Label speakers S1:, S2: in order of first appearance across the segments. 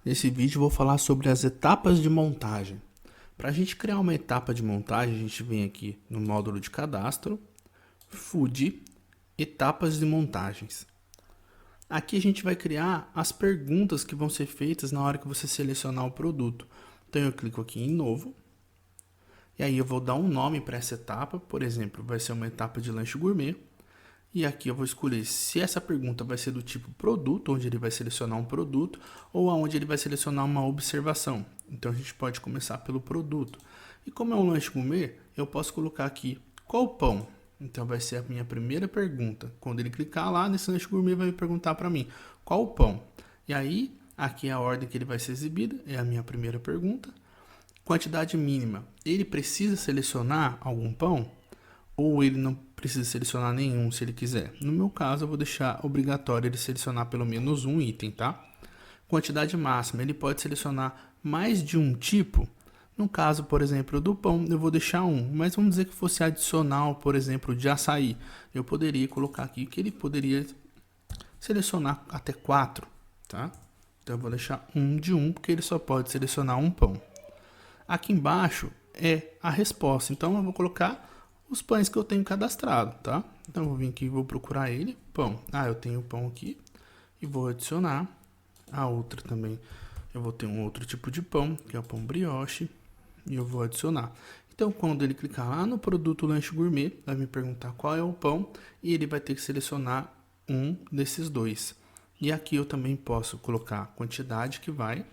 S1: Nesse vídeo eu vou falar sobre as etapas de montagem. Para a gente criar uma etapa de montagem, a gente vem aqui no módulo de cadastro, Food, etapas de montagens. Aqui a gente vai criar as perguntas que vão ser feitas na hora que você selecionar o produto. Então eu clico aqui em novo, e aí eu vou dar um nome para essa etapa, por exemplo, vai ser uma etapa de lanche gourmet. E aqui eu vou escolher se essa pergunta vai ser do tipo produto, onde ele vai selecionar um produto, ou aonde ele vai selecionar uma observação. Então a gente pode começar pelo produto. E como é um lanche gourmet, eu posso colocar aqui qual pão. Então vai ser a minha primeira pergunta. Quando ele clicar lá nesse lanche gourmet, vai me perguntar para mim qual o pão. E aí, aqui é a ordem que ele vai ser exibido, é a minha primeira pergunta. Quantidade mínima. Ele precisa selecionar algum pão? Ou ele não precisa selecionar nenhum se ele quiser. No meu caso, eu vou deixar obrigatório ele selecionar pelo menos um item, tá? Quantidade máxima, ele pode selecionar mais de um tipo. No caso, por exemplo, do pão, eu vou deixar um, mas vamos dizer que fosse adicional, por exemplo, de açaí. Eu poderia colocar aqui que ele poderia selecionar até 4, tá? Então eu vou deixar um de um, porque ele só pode selecionar um pão. Aqui embaixo é a resposta, então eu vou colocar os pães que eu tenho cadastrado, tá? Então eu vou vir aqui e vou procurar ele, pão. Eu tenho o pão aqui e vou adicionar a outra também. Eu vou ter um outro tipo de pão, que é o pão brioche, e eu vou adicionar. Então quando ele clicar lá no produto lanche gourmet, vai me perguntar qual é o pão e ele vai ter que selecionar um desses dois. E aqui eu também posso colocar a quantidade que vai,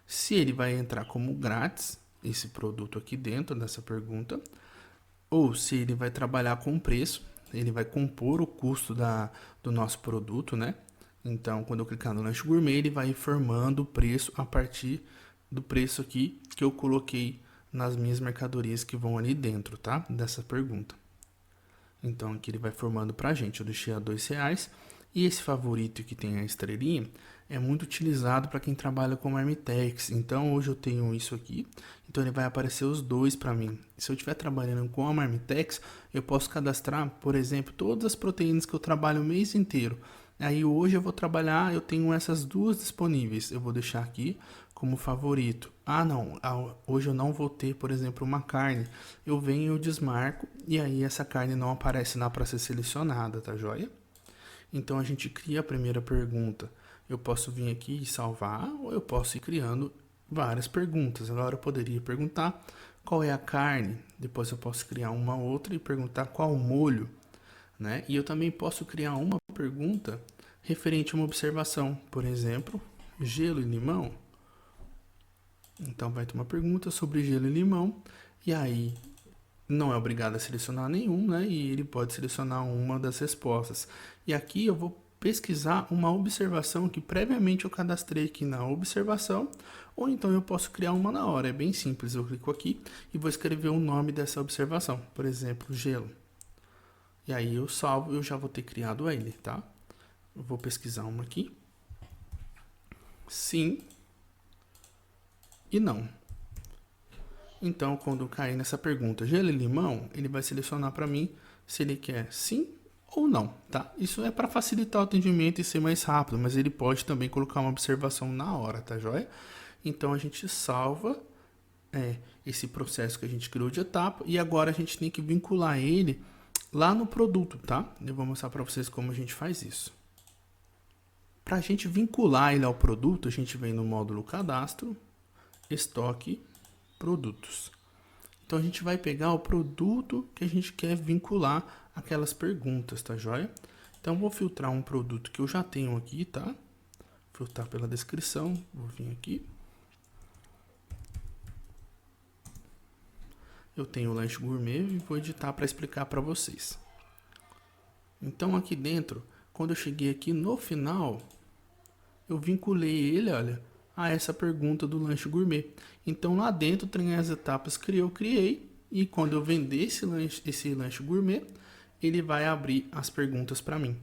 S1: se ele vai entrar como grátis, esse produto aqui dentro dessa pergunta, ou se ele vai trabalhar com preço, ele vai compor o custo do nosso produto, né? Então, quando eu clicar no lanche gourmet, ele vai informando o preço a partir do preço aqui que eu coloquei nas minhas mercadorias que vão ali dentro, tá? Dessa pergunta. Então, aqui ele vai formando pra gente. Eu deixei a R$2. E esse favorito que tem a estrelinha é muito utilizado para quem trabalha com Marmitex. Então hoje eu tenho isso aqui, então ele vai aparecer os dois para mim. Se eu estiver trabalhando com a Marmitex, eu posso cadastrar, por exemplo, todas as proteínas que eu trabalho o mês inteiro. Aí hoje eu vou trabalhar, eu tenho essas duas disponíveis, eu vou deixar aqui como favorito. Não, hoje eu não vou ter, por exemplo, uma carne. Eu venho e eu desmarco e aí essa carne não aparece lá para ser selecionada, tá joia? Então a gente cria a primeira pergunta. Eu posso vir aqui e salvar, ou eu posso ir criando várias perguntas. Agora eu poderia perguntar qual é a carne, depois eu posso criar uma outra e perguntar qual o molho, né? E eu também posso criar uma pergunta referente a uma observação, por exemplo, gelo e limão. Então vai ter uma pergunta sobre gelo e limão, e aí não é obrigado a selecionar nenhum, né? E ele pode selecionar uma das respostas. E aqui eu vou pesquisar uma observação que previamente eu cadastrei aqui na observação, ou então eu posso criar uma na hora. É bem simples, eu clico aqui e vou escrever o nome dessa observação, por exemplo, gelo. E aí eu salvo, eu já vou ter criado ele, tá? Eu vou pesquisar uma aqui. Sim e não. Então, quando eu cair nessa pergunta, gelo e limão, ele vai selecionar para mim se ele quer sim ou não, tá? Isso é para facilitar o atendimento e ser mais rápido, mas ele pode também colocar uma observação na hora, tá joia? Então, a gente salva esse processo que a gente criou de etapa e agora a gente tem que vincular ele lá no produto, tá? Eu vou mostrar para vocês como a gente faz isso. Para a gente vincular ele ao produto, a gente vem no módulo cadastro, estoque, produtos. Então a gente vai pegar o produto que a gente quer vincular aquelas perguntas, tá joia? Então vou filtrar um produto que eu já tenho aqui, tá? Filtrar pela descrição, vou vir aqui. Eu tenho o lanche gourmet e vou editar para explicar para vocês. Então aqui dentro, quando eu cheguei aqui no final, eu vinculei ele, olha, a essa pergunta do lanche gourmet. Então lá dentro tem as etapas que eu criei e quando eu vender esse lanche gourmet, ele vai abrir as perguntas para mim.